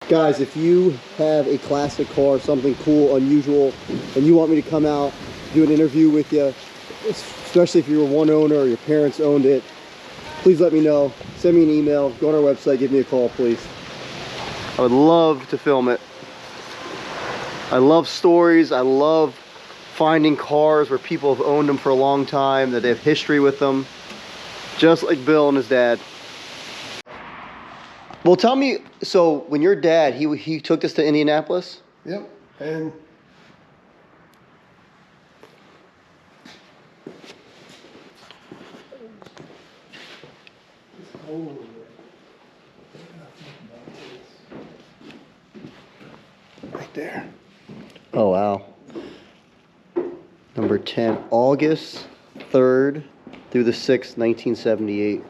Guys, if you have a classic car, something cool, unusual, and you want me to come out, do an interview with you, especially if you were one owner or your parents owned it, please let me know. Send me an email, go on our website, give me a call, please. I would love to film it. I love stories. I love finding cars where people have owned them for a long time, that they have history with them, just like Bill and his dad. Well, tell me, so when your dad, he took this to Indianapolis? Yep, and right there. Oh, wow. Number 10, August 3rd through the 6th, 1978.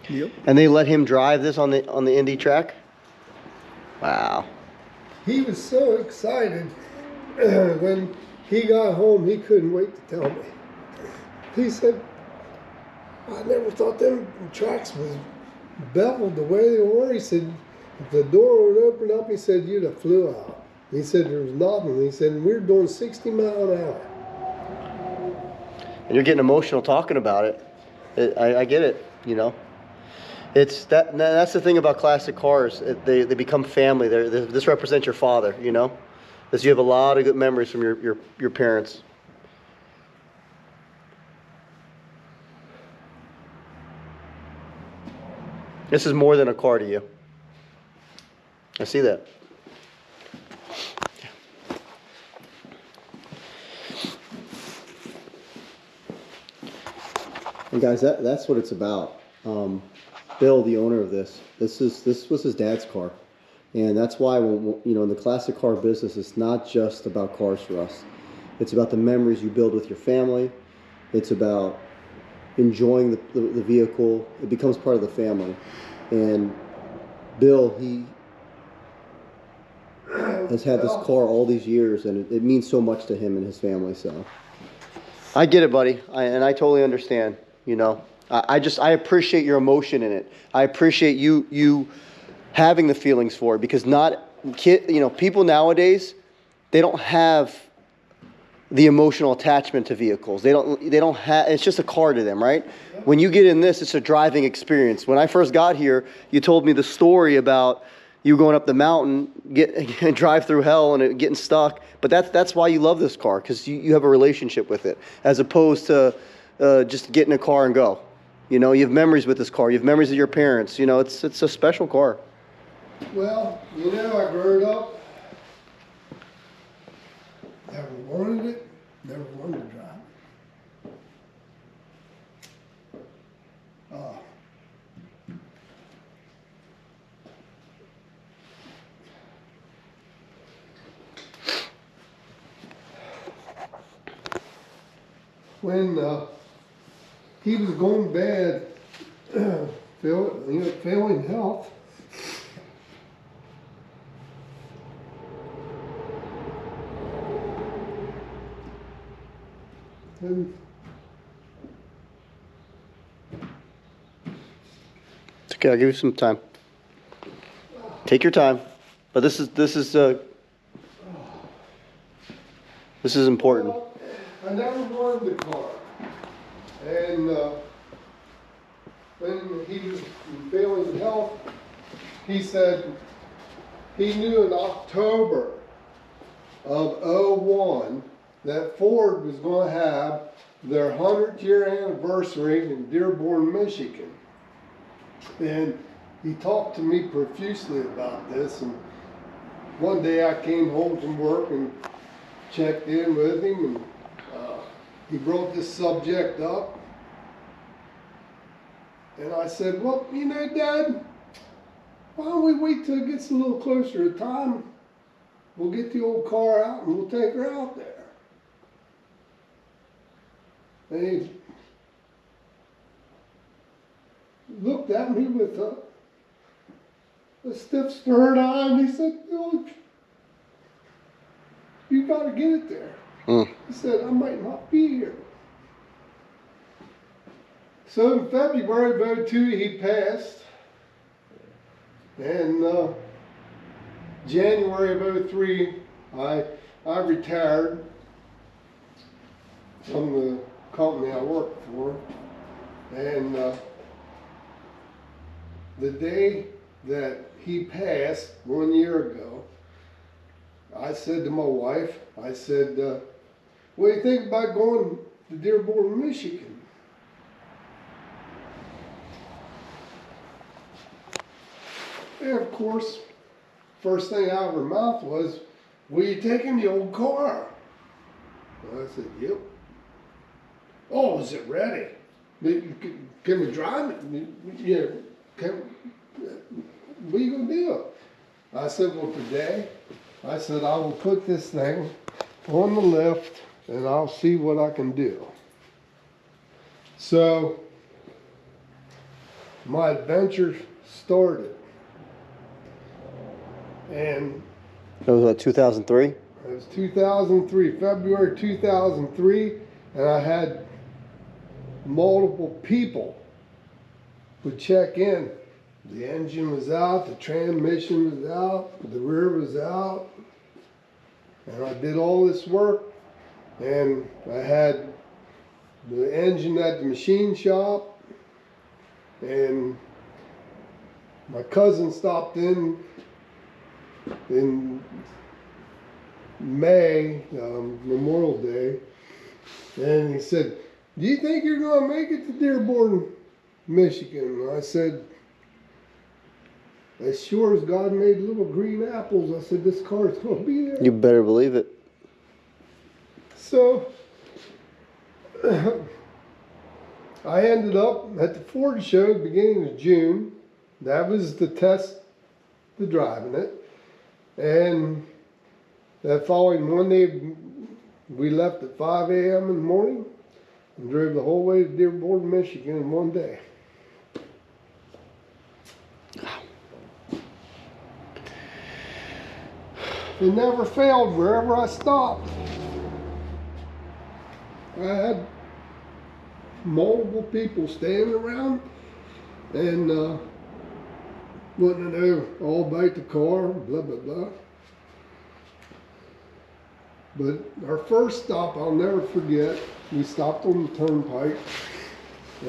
Yep. And they let him drive this on the Indy track? Wow. He was so excited when he got home, he couldn't wait to tell me. He said, I never thought them tracks was beveled the way they were. He said, if the door would open up, he said, you'd have flew out. He said, there was nothing. He said, we were doing 60 miles an hour. And you're getting emotional talking about it. I get it, you know. It's that's the thing about classic cars. They become family. This represents your father, you know. Because you have a lot of good memories from your parents. This is more than a car to you. I see that. And guys, that's what it's about. Bill, the owner of this was his dad's car, and that's why when, you know, in the classic car business, it's not just about cars for us. It's about the memories you build with your family. It's about enjoying the vehicle. It becomes part of the family. And Bill, he has had this car all these years, and it means so much to him and his family. So I get it, buddy, and I totally understand. You know, I appreciate your emotion in it. I appreciate you having the feelings for it, because people nowadays, they don't have the emotional attachment to vehicles. They don't have, it's just a car to them, right? When you get in this, it's a driving experience. When I first got here, you told me the story about you going up the mountain, drive through hell and it getting stuck. But that's why you love this car, because you have a relationship with it, as opposed to just get in a car and go. You know, you have memories with this car. You have memories of your parents. You know, it's a special car. Well, you know, I grew up, never wanted it, never wanted to drive it. When he was going bad, failing health, and It's okay, I'll give you some time. Take your time, but this is important. well, I never wanted the car. And when he was failing health, he said he knew in October of '01 that Ford was going to have their 100th year anniversary in Dearborn, Michigan. And he talked to me profusely about this. And one day I came home from work and checked in with him, and he brought this subject up. And I said, well, you know, Dad, why don't we wait till it gets a little closer to time? We'll get the old car out and we'll take her out there. And he looked at me with a stiff, stern eye, and he said, Bill, you got to get it there. He said, I might not be here. So in February of '02, he passed. And January of '03, I retired from the company I worked for, and the day that he passed 1 year ago, I said to my wife, I said, what do you think about going to Dearborn, Michigan? And of course, first thing out of her mouth was, "Will you take in the old car?" And I said, "Yep." "Oh, is it ready? Can we drive it? Yeah, what are you gonna do?" I said, "Well, today," I said, "I will put this thing on the lift and I'll see what I can do." So my adventure started. And That was what, 2003? it was 2003, February 2003, and I had multiple people would check in. The engine was out, the transmission was out, the rear was out, and I did all this work, and I had the engine at the machine shop, and my cousin stopped in May, Memorial Day, and he said, "Do you think you're going to make it to Dearborn, Michigan?" And I said, "As sure as God made little green apples," I said, "this car's going to be there." You better believe it. So I ended up at the Ford show at the beginning of June. That was the test to driving it. And that following Monday, we left at 5 a.m. in the morning and drove the whole way to Dearborn, Michigan in one day. It never failed wherever I stopped. I had multiple people standing around and wanting to know all about the car, blah, blah, blah. But our first stop, I'll never forget, we stopped on the turnpike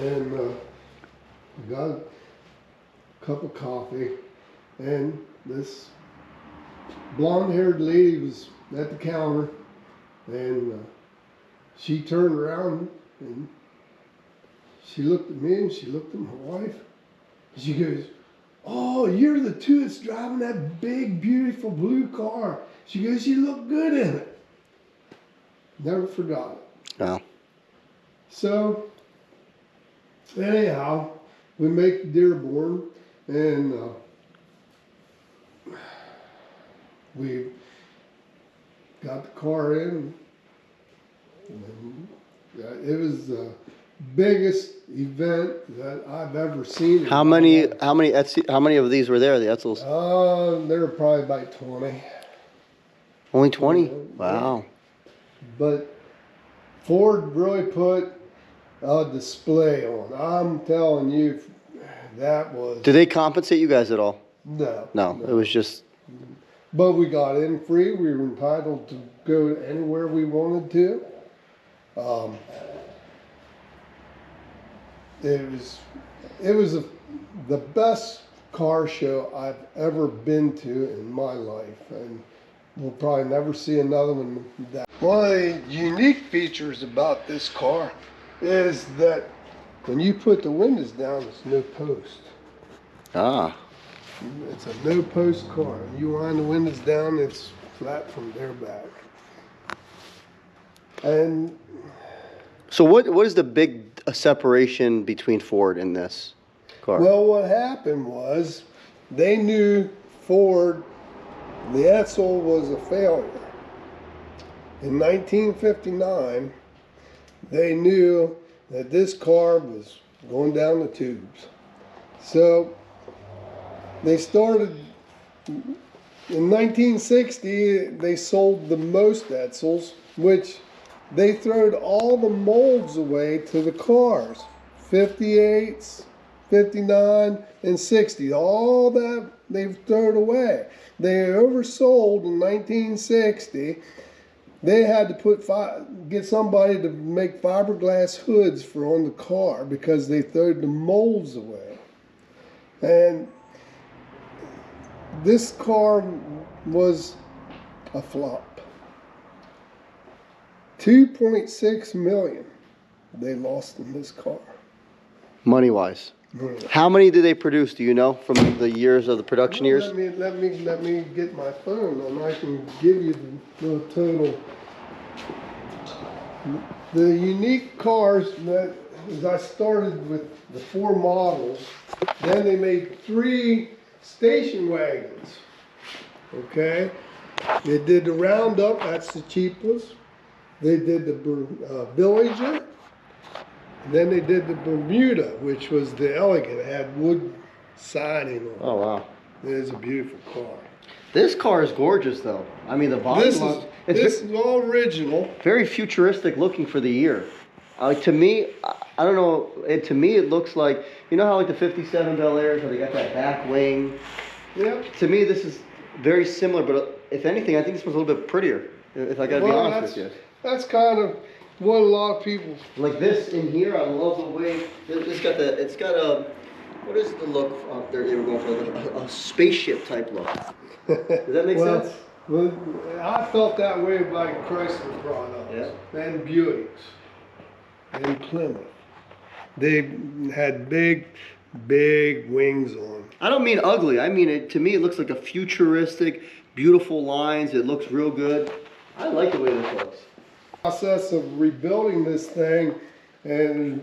and we got a cup of coffee, and this blonde-haired lady was at the counter, and she turned around and she looked at me and she looked at my wife. And she goes, "Oh, you're the two that's driving that big, beautiful blue car." She goes, "You look good in it." Never forgot it. No. So, anyhow, we make Dearborn, and we got the car in. And it was the biggest event that I've ever seen. How many of these were there, the Edsels? There were probably about 20. Only 20? Wow. But Ford really put a display on. I'm telling you, that was... Did they compensate you guys at all? No. No, it was just... But we got in free. We were entitled to go anywhere we wanted to. It was the best car show I've ever been to in my life, and we'll probably never see another one that. One of the unique features about this car is that when you put the windows down, it's no post. Ah. It's a no post car. You wind the windows down, it's flat from there back. And So what is the big separation between Ford and this car? well, what happened was they knew Ford, the Edsel was a failure. In 1959, they knew that this car was going down the tubes. So they started, in 1960, they sold the most Edsels, which they throwed all the molds away to the cars. 58s, 59, and 60. All that they've thrown away. They oversold in 1960. They had to get somebody to make fiberglass hoods for on the car because they threw the molds away. And this car was a flop. 2.6 million they lost in this car. Money-wise. How many did they produce? Do you know from the years of the production years? Let me get my phone and I can give you the total. The unique cars that, as I started with the 4 models, then they made 3 station wagons. Okay, they did the Roundup, that's the cheapest. They did the Villager. And then they did the Bermuda, which was the elegant. It had wood siding on it. Oh, wow. It is a beautiful car. This car is gorgeous, though. I mean, the body This is all original. Very futuristic looking for the year. To me, I don't know, to me it looks like, you know how like the 57 Bel Airs, how they got that back wing? Yep. To me, this is very similar, but if anything, I think this one's a little bit prettier, if I gotta be honest with you. That's kind of what a lot of people... Like this in here, I love the way, it's got a, what is the look up there they were going for, a spaceship type look. Does that make sense? Well, I felt that way about Chrysler products and Buicks and Plymouth. They had big wings on. I don't mean ugly. I mean, to me, it looks like a futuristic, beautiful lines. It looks real good. I like the way this looks. Process of rebuilding this thing, and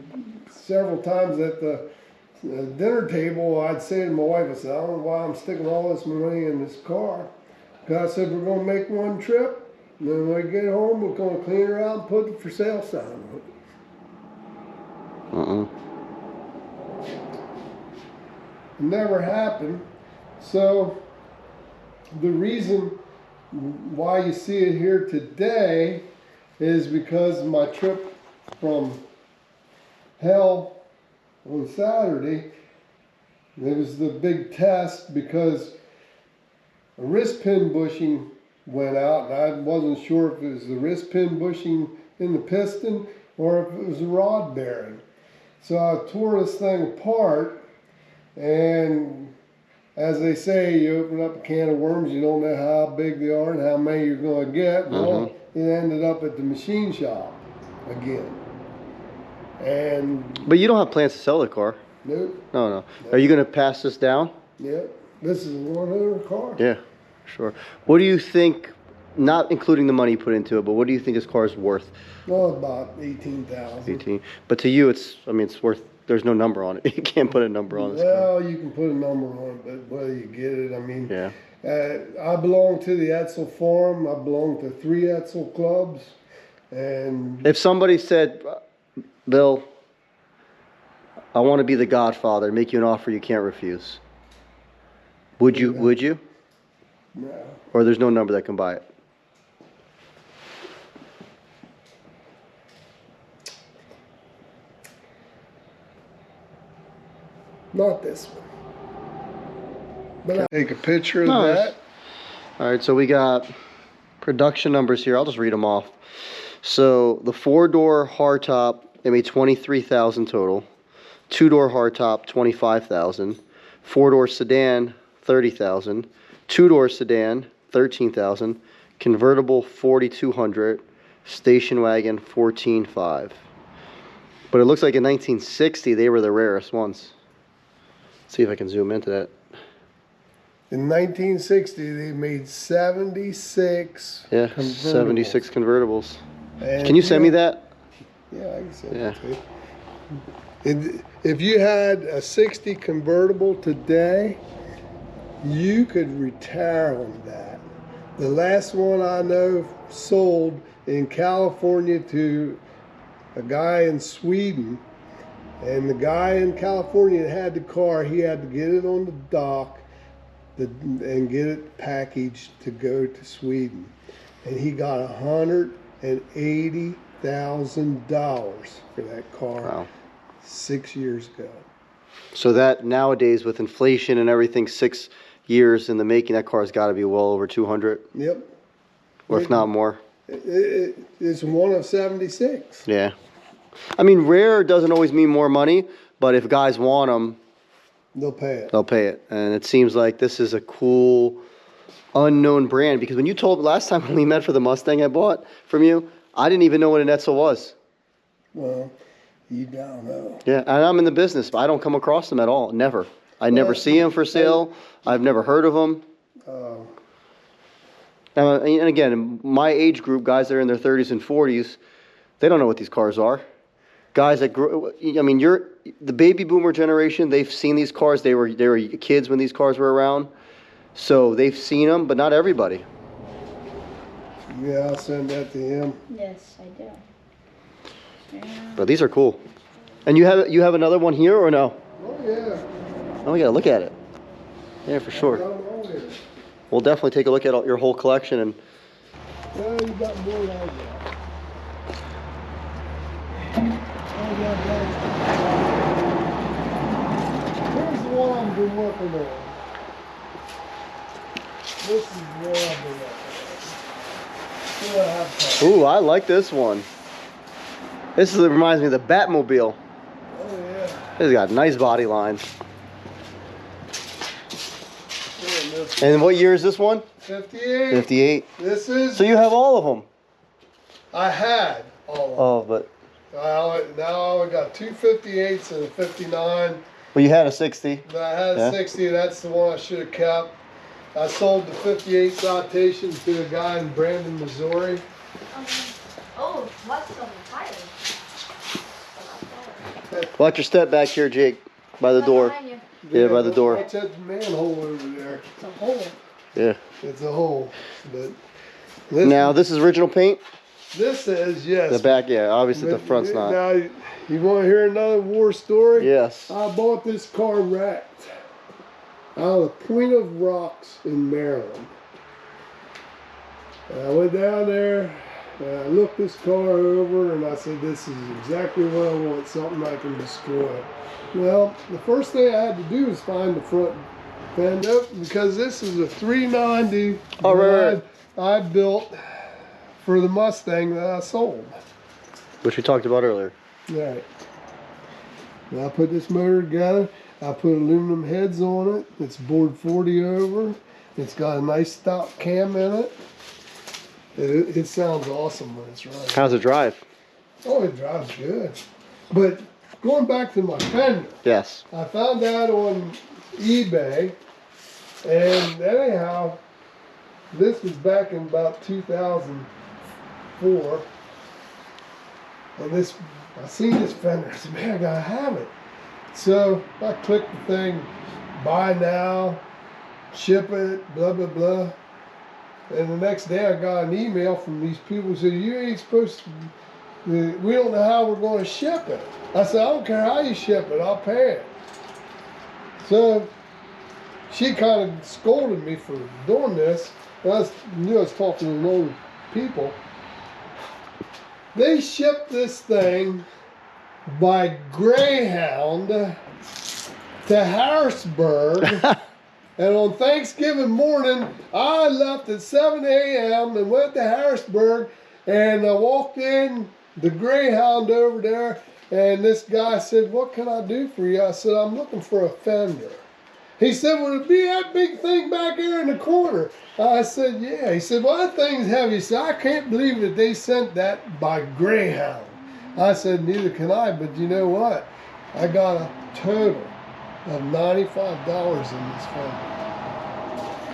several times at the dinner table, I'd say to my wife, I said, I don't know why I'm sticking all this money in this car. Because I said, we're going to make one trip, and then when we get home, we're going to clean her out and put the for sale sign on it. It never happened. So the reason why you see it here today is because of my trip from hell on Saturday. It was the big test because a wrist pin bushing went out, and I wasn't sure if it was the wrist pin bushing in the piston or if it was a rod bearing. So I tore this thing apart, and as they say, you open up a can of worms, you don't know how big they are and how many you're going to get. Well, it ended up at the machine shop again. But you don't have plans to sell the car? Nope. No. Are you going to pass this down? Yep. This is a one-owner car. Yeah, sure. What do you think, not including the money you put into it, but what do you think this car is worth? Well, about $18,000. 18. But to you, it's worth, there's no number on it. You can't put a number on it. Well, you can put a number on it, but whether you get it, I mean, yeah. I belong to the Edsel Forum. I belong to 3 Edsel clubs. And if somebody said, Bill, I want to be the Godfather, make you an offer you can't refuse, would you? Would you? No. Or there's no number that can buy it? Not this one. But I'll take a picture of that. All right, so we got production numbers here. I'll just read them off. So the 4-door hardtop, they made 23,000 total. 2-door hardtop, 25,000. 4-door sedan, 30,000. 2-door sedan, 13,000. Convertible, 4,200. Station wagon, 14,500. But it looks like in 1960 they were the rarest ones. Let's see if I can zoom into that. In 1960, they made 76 convertibles. 76 convertibles. And can you send me that? Yeah, I can send it to you. And if you had a 60 convertible today, you could retire on that. The last one I know sold in California to a guy in Sweden. And the guy in California that had the car, he had to get it on the dock and get it packaged to go to Sweden. And he got $180,000 for that car 6 years ago. So that nowadays with inflation and everything, 6 years in the making, that car's got to be well over 200, Yep. or if not more. It's one of 76. Yeah. I mean, rare doesn't always mean more money, but if guys want them, They'll pay it. they'll pay it. And it seems like this is a cool, unknown brand, because when you told last time when we met for the Mustang I bought from you, I didn't even know what an Edsel was. Well, you don't know. Yeah, and I'm in the business, but I don't come across them at all. Never. I never see them for sale. I've never heard of them. And again, my age group, guys that are in their 30s and 40s, they don't know what these cars are. Guys that grew, I mean, you're the baby boomer generation. They've seen these cars. They were kids when these cars were around, so they've seen them, but not everybody. Yeah, I'll send that to him. Yes, I do. Yeah. But these are cool. And you have another one here or no? Oh yeah. Oh, we gotta look at it. Yeah, for sure. We'll definitely take a look at your whole collection and. Yeah, you got more like that. Here's the one I've been working on. This is the one I've been working on. See what I have. Ooh, I like this one. This reminds me of the Batmobile. Oh yeah. It's got nice body lines. And what year is this one? 58. 58. This is. So you have all of them. I had all of them. Oh, but Now I got two 58s and a 59. well, you had a 60. I had a 60. That's the one I should have kept. I sold the 58 Citation to a guy in Brandon, Missouri. Oh, what's the tire? Watch your step back here, Jake, by the door. Yeah, by the door. Watch that manhole over there. It's a hole. Yeah. It's a hole. But Now this is original paint. this is, yes. The back, yeah. Obviously the front's not. Now, you want to hear another war story? Yes. I bought this car wrecked out of Point of Rocks in Maryland. And I went down there and I looked this car over and I said, this is exactly what I want, something I can destroy. Well, the first thing I had to do was find the front fender because this is a 390 Oh, right. I built for the Mustang that I sold. Which we talked about earlier. Right. And I put this motor together. I put aluminum heads on it. It's bored 40 over. It's got a nice stop cam in it. It sounds awesome when it's running. How's it drive? Oh, it drives good. But going back to my fender, Yes. I found that on eBay. And anyhow, this was back in about 2004. And this, I seen this fender. I said, man, I gotta have it. So I clicked the thing, buy now, ship it, blah, blah, blah. And the next day I got an email from these people who said, you ain't supposed to, we don't know how we're going to ship it. I said, I don't care how you ship it, I'll pay it. So she kind of scolded me for doing this. I knew I was talking to old people. They shipped this thing by Greyhound to Harrisburg. And on Thanksgiving morning, I left at 7 a.m. and went to Harrisburg. And I walked in the Greyhound over there. And this guy said, what can I do for you? I said, I'm looking for a fender. He said, would it be that big thing back there in the corner? I said, yeah. He said, well, that thing's heavy. He said, I can't believe that they sent that by Greyhound. I said, neither can I, but you know what? I got a total of $95 in this fender.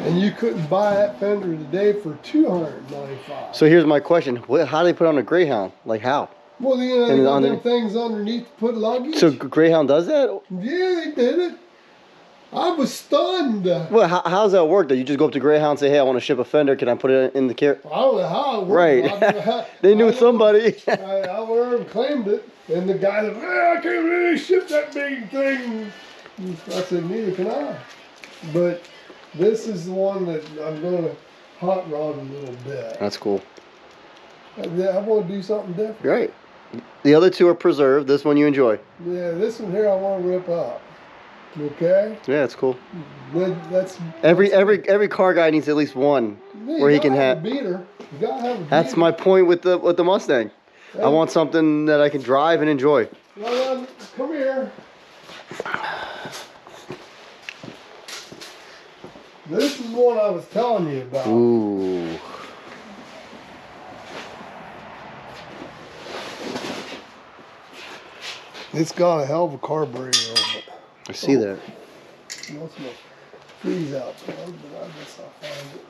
And you couldn't buy that fender today for $295. So here's my question. How do they put on a Greyhound? Like how? Well, you know, they got them things underneath to put luggage. So Greyhound does that? Yeah, they did it. I was stunned. Well, how does that work though? You just go up to Greyhound and say, hey, I want to ship a fender. Can I put it in the car? I don't know how it worked. Right. They knew somebody. I went over and claimed it. And the guy said, I can't really ship that big thing. I said, neither can I. But this is the one that I'm going to hot rod a little bit. That's cool. I want to do something different. Right. The other two are preserved. This one you enjoy. Yeah, this one here I want to rip up. Okay? Yeah, it's cool. That's Every car guy needs at least one where he can have have. a beater. You gotta have a beater. That's my point with the Mustang. I want something that I can drive and enjoy. Well, come here. This is one I was telling you about. Ooh. It's got a hell of a carburetor on it. I see that. What's my freeze out? But I guess I'll find it.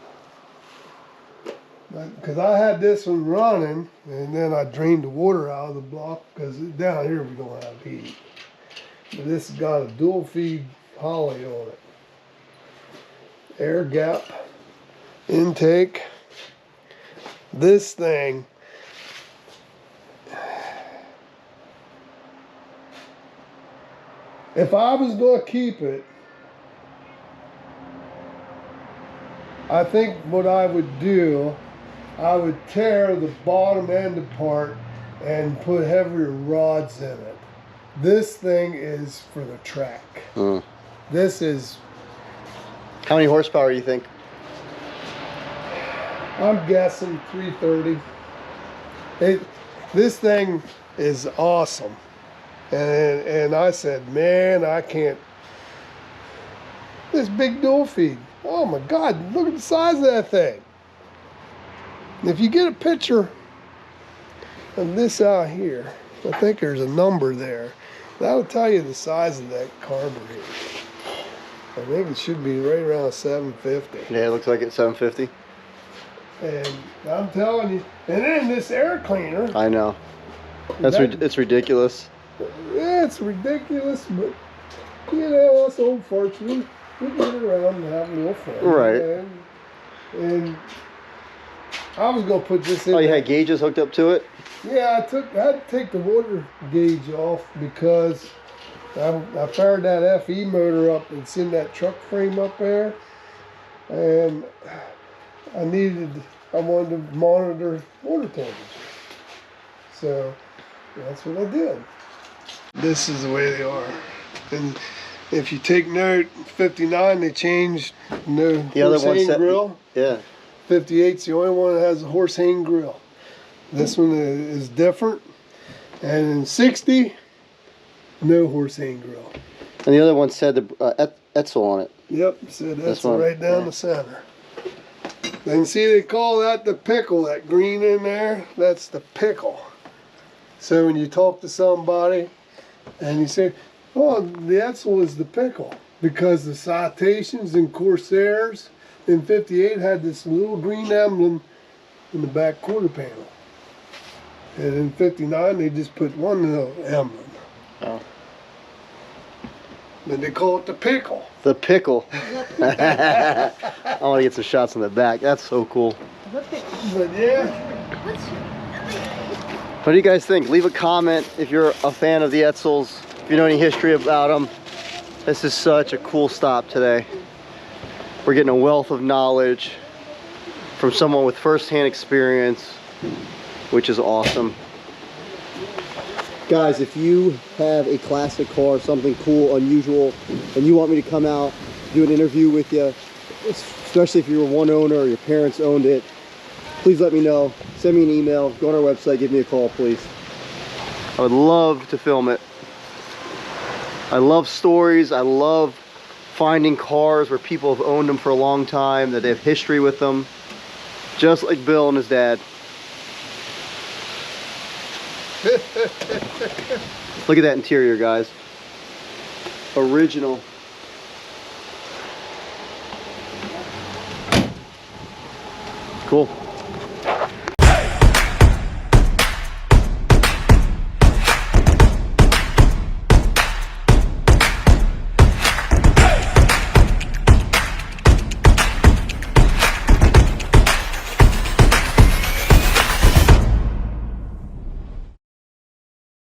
Because I had this one running, and then I drained the water out of the block because down here we don't have heat. But this has got a dual feed Holly on it. Air gap, intake. This thing. If I was going to keep it, I think what I would do, I would tear the bottom end apart and put heavier rods in it. This thing is for the track. This is... How many horsepower do you think? I'm guessing 330. This thing is awesome. And I said, man, I can't. This big dual feed. Oh my God, look at the size of that thing. If you get a picture of this out here, I think there's a number there. That'll tell you the size of that carburetor. I think it should be right around 750. Yeah, it looks like it's 750. And I'm telling you, and then this air cleaner. I know. It's ridiculous. Yeah, it's ridiculous, but you know, us old farts, we get around and have a little fun. Right. And I was gonna put this in. Oh, you had gauges hooked up to it? Yeah, I had to take the water gauge off because I fired that FE motor up and send that truck frame up there, and I wanted to monitor water temperature. So that's what I did. This is the way they are. And if you take note, 59 they changed no The other horse one hang set, grill. Yeah. 58's the only one that has a horse hang grill. This one is different. And in 60, no horse hang grill. And the other one said the Edsel on it. Yep, so that's one, right down the center. And see, they call that the pickle, that green in there, that's the pickle. So when you talk to somebody and you say, oh, the Edsel is the pickle, because the Citations and Corsairs in 58 had this little green emblem in the back quarter panel. And in 59, they just put one little emblem. Oh. Then they call it the pickle. The pickle. I want to get some shots in the back. That's so cool. But yeah. What do you guys think? Leave a comment if you're a fan of the Edsels. If you know any history about them. This is such a cool stop today. We're getting a wealth of knowledge from someone with first-hand experience, which is awesome. Guys, if you have a classic car, something cool, unusual, and you want me to come out, do an interview with you, especially if you were one owner or your parents owned it, please let me know. Send me an email, go on our website, give me a call, please. I would love to film it. I love stories. I love finding cars where people have owned them for a long time, that they have history with them, just like Bill and his dad. Look at that interior, guys. Original. Cool.